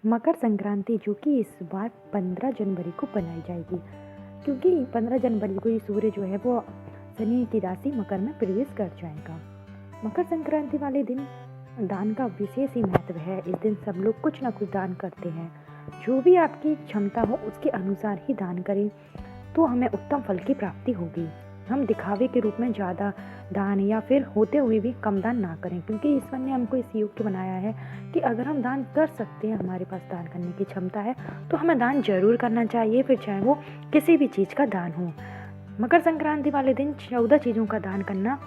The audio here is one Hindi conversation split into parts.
मकर संक्रांति जो कि इस बार 15 जनवरी को बनाई जाएगी, क्योंकि 15 जनवरी को ये सूर्य जो है वो शनि की राशि मकर में प्रवेश कर जाएगा। मकर संक्रांति वाले दिन दान का विशेष ही महत्व है। इस दिन सब लोग कुछ ना कुछ दान करते हैं। जो भी आपकी क्षमता हो उसके अनुसार ही दान करें तो हमें उत्तम फल की प्राप्ति होगी। हम दिखावे के रूप में ज़्यादा दान या फिर होते हुए भी कम दान ना करें, क्योंकि ईश्वर ने हमको इस योग्य बनाया है कि अगर हम दान कर सकते हैं, हमारे पास दान करने की क्षमता है, तो हमें दान जरूर करना चाहिए, फिर चाहे वो किसी भी चीज़ का दान हो। मकर संक्रांति वाले दिन 14 चीज़ों का दान करना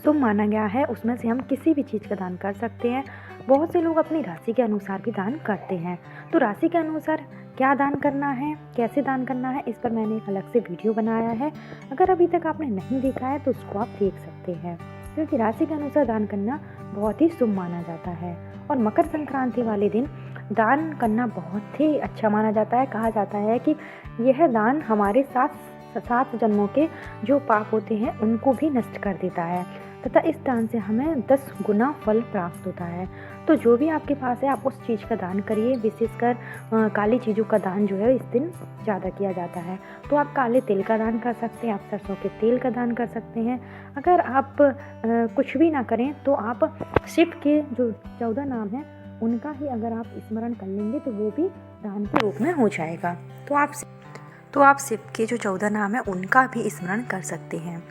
शुभ माना गया है। उसमें से हम किसी भी चीज़ का दान कर सकते हैं। बहुत से लोग अपनी राशि के अनुसार भी दान करते हैं। तो राशि के अनुसार क्या दान करना है, कैसे दान करना है, इस पर मैंने एक अलग से वीडियो बनाया है। अगर अभी तक आपने नहीं देखा है तो उसको आप देख सकते हैं, क्योंकि राशि के अनुसार दान करना बहुत ही शुभ माना जाता है। और मकर संक्रांति वाले दिन दान करना बहुत ही अच्छा माना जाता है। कहा जाता है कि यह दान हमारे 7 जन्मों के जो पाप होते हैं उनको भी नष्ट कर देता है, तथा इस दान से हमें 10 गुना फल प्राप्त होता है। तो जो भी आपके पास है आप उस चीज़ का दान करिए। विशेषकर काली चीज़ों का दान जो है इस दिन ज़्यादा किया जाता है। तो आप काले तिल का दान कर सकते हैं, आप सरसों के तेल का दान कर सकते हैं। अगर आप कुछ भी ना करें तो आप शिव के जो 14 नाम हैं उनका ही अगर आप स्मरण कर लेंगे तो वो भी दान के रूप में हो जाएगा। तो आप शिव के जो 14 नाम हैं उनका भी स्मरण कर सकते हैं।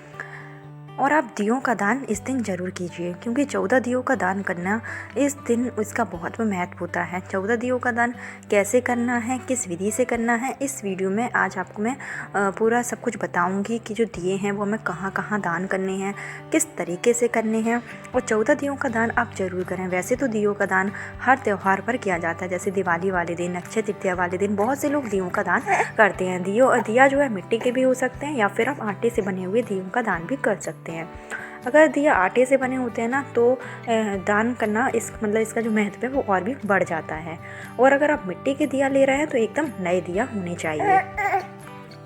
और आप दियों का दान इस दिन जरूर कीजिए, क्योंकि 14 दियों का दान करना इस दिन इसका बहुत महत्व होता है। 14 दियों का दान कैसे करना है, किस विधि से करना है, इस वीडियो में आज आपको मैं पूरा सब कुछ बताऊंगी कि जो दिए हैं वो हमें कहाँ कहाँ दान करने हैं, किस तरीके से करने हैं। और 14 दियों का दान आप जरूर करें। वैसे तो दियों का दान हर त्यौहार पर किया जाता है, जैसे दिवाली वाले दिन, अक्षय तृतीया वाले दिन बहुत से लोग दियों का दान करते हैं। दिया जो है मिट्टी के भी हो सकते हैं या फिर आप आटे से बने हुए दियों का दान भी कर सकते हैं। अगर दिया आटे से बने होते हैं ना तो दान करना इसका जो महत्व है वो और भी बढ़ जाता है। और अगर आप मिट्टी के दिया ले रहे हैं तो एकदम नए दिया होने चाहिए।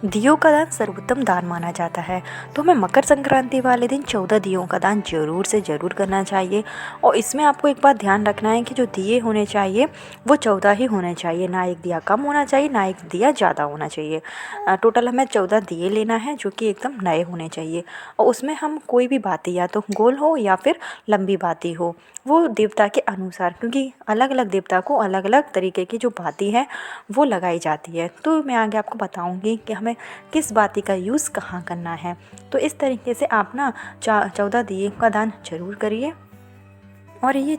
दियों का दान सर्वोत्तम दान माना जाता है, तो हमें मकर संक्रांति वाले दिन 14 दियों का दान जरूर से ज़रूर करना चाहिए। और इसमें आपको एक बात ध्यान रखना है कि जो दिए होने चाहिए वो 14 ही होने चाहिए, ना एक दिया कम होना चाहिए, ना एक दिया ज़्यादा होना चाहिए। टोटल हमें 14 दिए लेना है जो कि एकदम नए होने चाहिए। और उसमें हम कोई भी बाती या तो गोल हो या फिर लंबी बाती हो, वो देवता के अनुसार, क्योंकि अलग अलग देवता को अलग अलग तरीके की जो बाती है वो लगाई जाती है। तो मैं आगे आपको बताऊंगी कि हमें किस बाती का यूज़ कहाँ करना है। तो इस तरीके से आप ना 14 दिए का दान जरूर करिए। और ये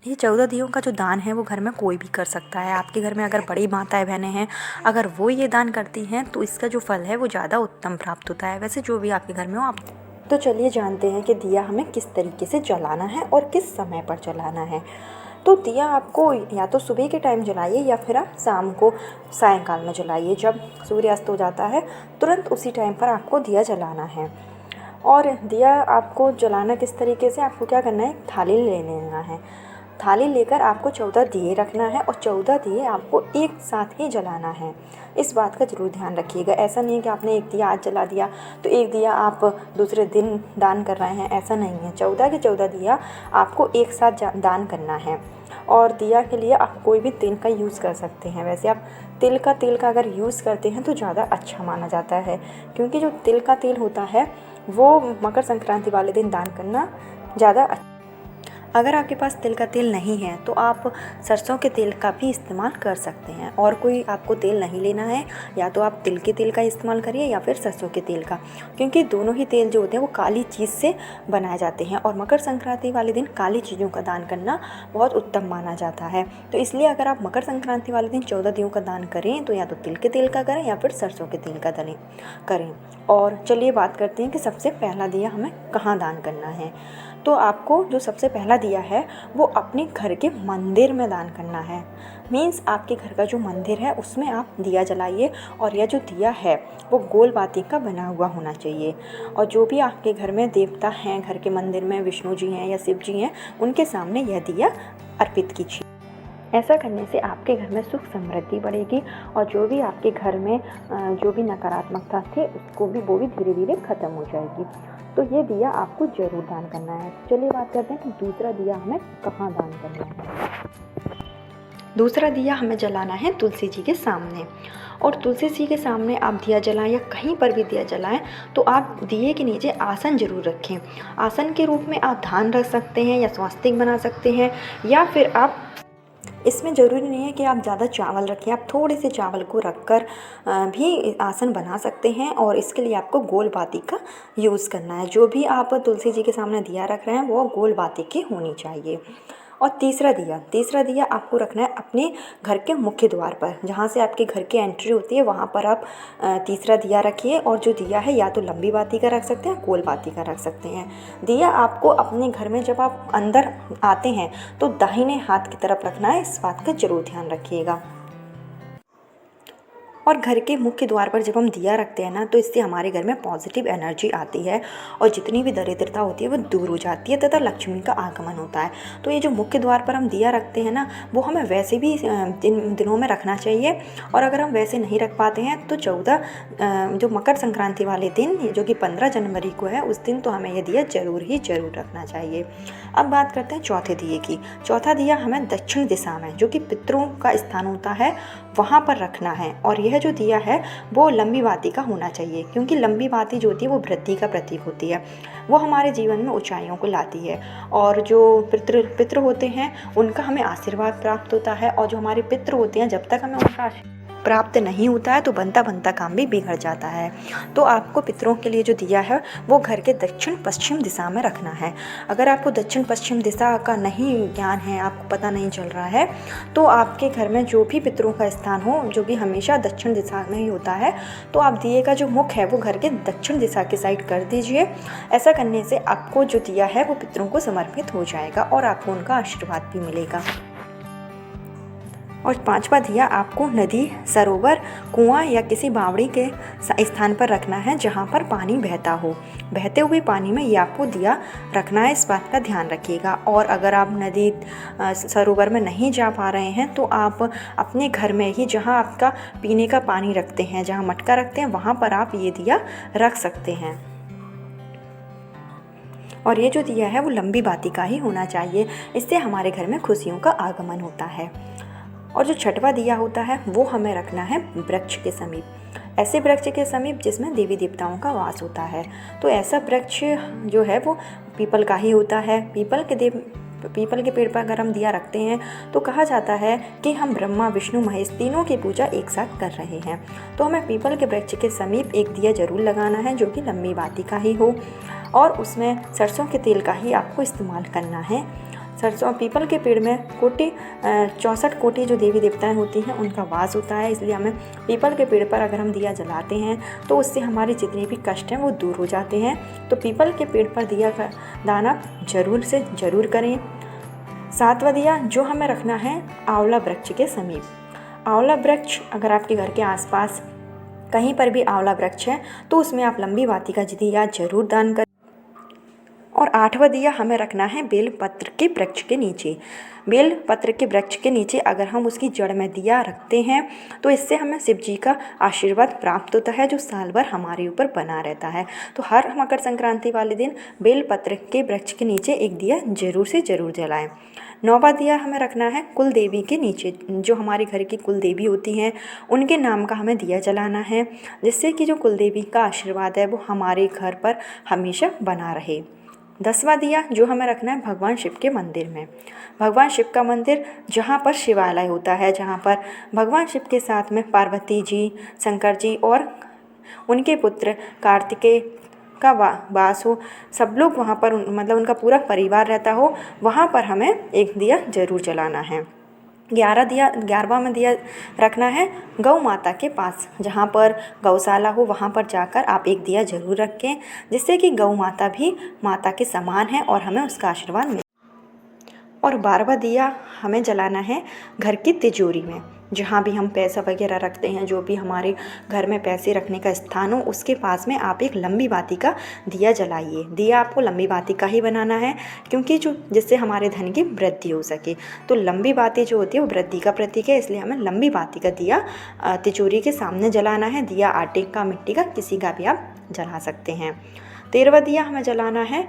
14 दियों का जो दान है वो घर में कोई भी कर सकता है। आपके घर में अगर बड़ी माताएं बहनें हैं, अगर वो ये दान करती हैं तो इसका जो फल है वो ज़्यादा उत्तम प्राप्त होता है। वैसे जो भी आपके घर में हो आप। तो चलिए जानते हैं कि दिया हमें किस तरीके से जलाना है और किस समय पर जलाना है। तो दिया आपको या तो सुबह के टाइम जलाइए या फिर आप शाम को सायंकाल में जलाइए। जब सूर्यास्त हो जाता है तुरंत उसी टाइम पर आपको दिया जलाना है। और दिया आपको जलाना किस तरीके से, आपको क्या करना है, थाली ले लेना है। थाली लेकर आपको 14 दिए रखना है और 14 दिए आपको एक साथ ही जलाना है। इस बात का ज़रूर ध्यान रखिएगा। ऐसा नहीं है कि आपने एक दिया आज जला दिया तो एक दिया आप दूसरे दिन दान कर रहे हैं, ऐसा नहीं है। 14 के 14 दिया आपको एक साथ दान करना है। और दिया के लिए आप कोई भी तेल का यूज़ कर सकते हैं। वैसे आप तिल का अगर यूज़ करते हैं तो ज़्यादा अच्छा माना जाता है, क्योंकि जो तिल का तेल होता है वो मकर संक्रांति वाले दिन दान करना ज़्यादा। अगर आपके पास तिल का तेल नहीं है तो आप सरसों के तेल का भी इस्तेमाल कर सकते हैं। और कोई आपको तेल नहीं लेना है या तो आप तिल के तेल का इस्तेमाल करिए या फिर सरसों के तेल का, क्योंकि दोनों ही तेल जो होते हैं वो काली चीज़ से बनाए जाते हैं। और मकर संक्रांति वाले दिन काली चीज़ों का दान करना बहुत उत्तम माना जाता है। तो इसलिए अगर आप मकर संक्रांति वाले दिन 14 दियों का दान करें तो या तो तिल के तेल का करें या फिर सरसों के तेल का करें। और चलिए बात करते हैं कि सबसे पहला दिया हमें कहाँ दान करना है। तो आपको जो सबसे पहला दिया है वो अपने घर के मंदिर में दान करना है। मीन्स आपके घर का जो मंदिर है उसमें आप दिया जलाइए। और यह जो दिया है वो गोल बाती का बना हुआ होना चाहिए। और जो भी आपके घर में देवता हैं, घर के मंदिर में विष्णु जी हैं या शिव जी हैं, उनके सामने यह दिया अर्पित कीजिए। ऐसा करने से आपके घर में सुख समृद्धि बढ़ेगी और जो भी आपके घर में जो भी नकारात्मकता थी वो भी धीरे धीरे खत्म हो जाएगी। तो ये दिया आपको जरूर दान करना है। चलिए बात करते हैं कि दूसरा दिया हमें कहाँ दान करना है। दूसरा दिया हमें जलाना है तुलसी जी के सामने। और तुलसी जी के सामने आप दिया जलाएं या कहीं पर भी दिया जलाएं तो आप दिए के नीचे आसन जरूर रखें। आसन के रूप में आप धान रख सकते हैं या स्वास्तिक बना सकते हैं, या फिर आप इसमें ज़रूरी नहीं है कि आप ज़्यादा चावल रखें, आप थोड़े से चावल को रखकर भी आसन बना सकते हैं। और इसके लिए आपको गोल बाती का यूज़ करना है। जो भी आप तुलसी जी के सामने दिया रख रहे हैं वो गोल बाती की होनी चाहिए। और तीसरा दिया आपको रखना है अपने घर के मुख्य द्वार पर, जहाँ से आपके घर की एंट्री होती है वहाँ पर आप तीसरा दिया रखिए। और जो दिया है या तो लंबी बाती का रख सकते हैं, गोल बाती का रख सकते हैं। दिया आपको अपने घर में जब आप अंदर आते हैं तो दाहिने हाथ की तरफ रखना है, इस बात का जरूर ध्यान रखिएगा। और घर के मुख्य द्वार पर जब हम दिया रखते हैं ना तो इससे हमारे घर में पॉजिटिव एनर्जी आती है और जितनी भी दरिद्रता होती है वो दूर हो जाती है तथा लक्ष्मी का आगमन होता है। तो ये जो मुख्य द्वार पर हम दिया रखते हैं ना वो हमें वैसे भी दिनों में रखना चाहिए। और अगर हम वैसे नहीं रख पाते हैं तो 14 जो मकर संक्रांति वाले दिन जो कि 15 जनवरी को है उस दिन तो हमें ये दिया जरूर रखना चाहिए। अब बात करते हैं चौथे दिए की। चौथा दिया हमें दक्षिण दिशा में जो कि पितरों का स्थान होता है वहाँ पर रखना है। और यह जो दिया है वो लंबी बाती का होना चाहिए, क्योंकि लंबी बाती जो होती है वो वृद्धि का प्रतीक होती है, वो हमारे जीवन में ऊंचाइयों को लाती है। और जो पितृ होते हैं उनका हमें आशीर्वाद प्राप्त होता है। और जो हमारे पितृ होते हैं जब तक हमें उनका प्राप्त नहीं होता है तो बनता काम भी बिगड़ जाता है। तो आपको पितरों के लिए जो दिया है वो घर के दक्षिण पश्चिम दिशा में रखना है। अगर आपको दक्षिण पश्चिम दिशा का नहीं ज्ञान है, आपको पता नहीं चल रहा है, तो आपके घर में जो भी पितरों का स्थान हो जो कि हमेशा दक्षिण दिशा में ही होता है, तो आप दिए का जो मुख है वो घर के दक्षिण दिशा के साइड कर दीजिए। ऐसा करने से आपको जो दिया है वो पितरों को समर्पित हो जाएगा और आपको उनका आशीर्वाद भी मिलेगा। और पांचवा दिया आपको नदी, सरोवर, कुआं या किसी बावड़ी के स्थान पर रखना है जहां पर पानी बहता हो। बहते हुए पानी में ये आपको दिया रखना है, इस बात का ध्यान रखिएगा। और अगर आप नदी सरोवर में नहीं जा पा रहे हैं तो आप अपने घर में ही जहां आपका पीने का पानी रखते हैं, जहां मटका रखते हैं, वहां पर आप ये दिया रख सकते हैं। और ये जो दिया है वो लंबी बाती का ही होना चाहिए, इससे हमारे घर में खुशियों का आगमन होता है। और जो छठवा दिया होता है वो हमें रखना है वृक्ष के समीप, ऐसे वृक्ष के समीप जिसमें देवी देवताओं का वास होता है। तो ऐसा वृक्ष जो है वो पीपल का ही होता है। पीपल के पेड़ पर अगर हम दिया रखते हैं तो कहा जाता है कि हम ब्रह्मा विष्णु महेश तीनों की पूजा एक साथ कर रहे हैं। तो हमें पीपल के वृक्ष के समीप एक दिया जरूर लगाना है जो कि लंबी बाती का ही हो, और उसमें सरसों के तेल का ही आपको इस्तेमाल करना है। सरसों पीपल के पेड़ में 64 कोटि जो देवी देवताएं होती हैं उनका वास होता है, इसलिए हमें पीपल के पेड़ पर अगर हम दिया जलाते हैं तो उससे हमारे जितने भी कष्ट हैं वो दूर हो जाते हैं। तो पीपल के पेड़ पर दिया का दान जरूर से ज़रूर करें। सातवां दिया जो हमें रखना है आंवला वृक्ष के समीप। आंवला वृक्ष अगर आपके घर के आसपास कहीं पर भी आंवला वृक्ष है तो उसमें आप लंबी बाती का दिया जरूर दान करें। और आठवां दिया हमें रखना है बेलपत्र के वृक्ष के नीचे। बेलपत्र के वृक्ष के नीचे अगर हम उसकी जड़ में दिया रखते हैं तो इससे हमें शिव जी का आशीर्वाद प्राप्त होता है जो साल भर हमारे ऊपर बना रहता है। तो हर मकर संक्रांति वाले दिन बेलपत्र के वृक्ष के नीचे एक दिया जरूर से ज़रूर जलाएं। नौवां दिया हमें रखना है कुल देवी के नीचे, जो हमारे घर की कुल देवी होती हैं उनके नाम का हमें दिया जलाना है, जिससे कि जो कुल देवी का आशीर्वाद है वो हमारे घर पर हमेशा बना रहे। 10वां दिया जो हमें रखना है भगवान शिव के मंदिर में। भगवान शिव का मंदिर जहाँ पर शिवालय होता है, जहाँ पर भगवान शिव के साथ में पार्वती जी, शंकर जी और उनके पुत्र कार्तिकेय का वास हो, सब लोग वहाँ पर मतलब उनका पूरा परिवार रहता हो, वहाँ पर हमें एक दिया जरूर जलाना है। 11वां में दिया रखना है गौ माता के पास, जहाँ पर गौशाला हो वहाँ पर जाकर आप एक दिया जरूर रखें, जिससे कि गौ माता भी माता के समान है और हमें उसका आशीर्वाद मिले। और 12वां दिया हमें जलाना है घर की तिजोरी में, जहाँ भी हम पैसा वगैरह रखते हैं, जो भी हमारे घर में पैसे रखने का स्थान हो उसके पास में आप एक लंबी बाती का दिया जलाइए। दिया आपको लंबी बाती का ही बनाना है, क्योंकि जो जिससे हमारे धन की वृद्धि हो सके। तो लंबी बाती जो होती है वो वृद्धि का प्रतीक है, इसलिए हमें लंबी बाती का दिया तिजोरी के सामने जलाना है। दिया आटे का, मिट्टी का, किसी का भी आप जला सकते हैं। 13वां दिया हमें जलाना है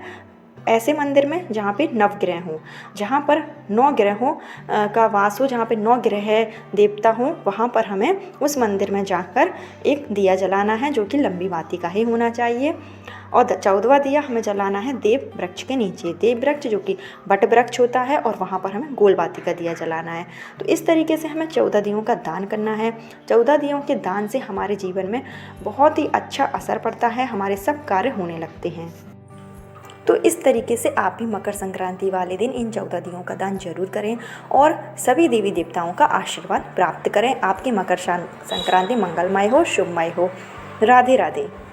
ऐसे मंदिर में जहाँ पे नवग्रह हों, जहाँ पर 9 ग्रहों का वास हो, जहाँ पे 9 ग्रह देवता हों, वहाँ पर हमें उस मंदिर में जाकर एक दिया जलाना है जो कि लंबी बाती का ही होना चाहिए। और 14वां दिया हमें जलाना है देव वृक्ष के नीचे। देव वृक्ष जो कि बट वृक्ष होता है और वहाँ पर हमें गोल बाती का दिया जलाना है। तो इस तरीके से हमें 14 दियों का दान करना है। 14 दियों के दान से हमारे जीवन में बहुत ही अच्छा असर पड़ता है, हमारे सब कार्य होने लगते हैं। तो इस तरीके से आप भी मकर संक्रांति वाले दिन इन 14 दियों का दान जरूर करें और सभी देवी देवताओं का आशीर्वाद प्राप्त करें। आपकी मकर संक्रांति मंगलमय हो, शुभमय हो। राधे राधे।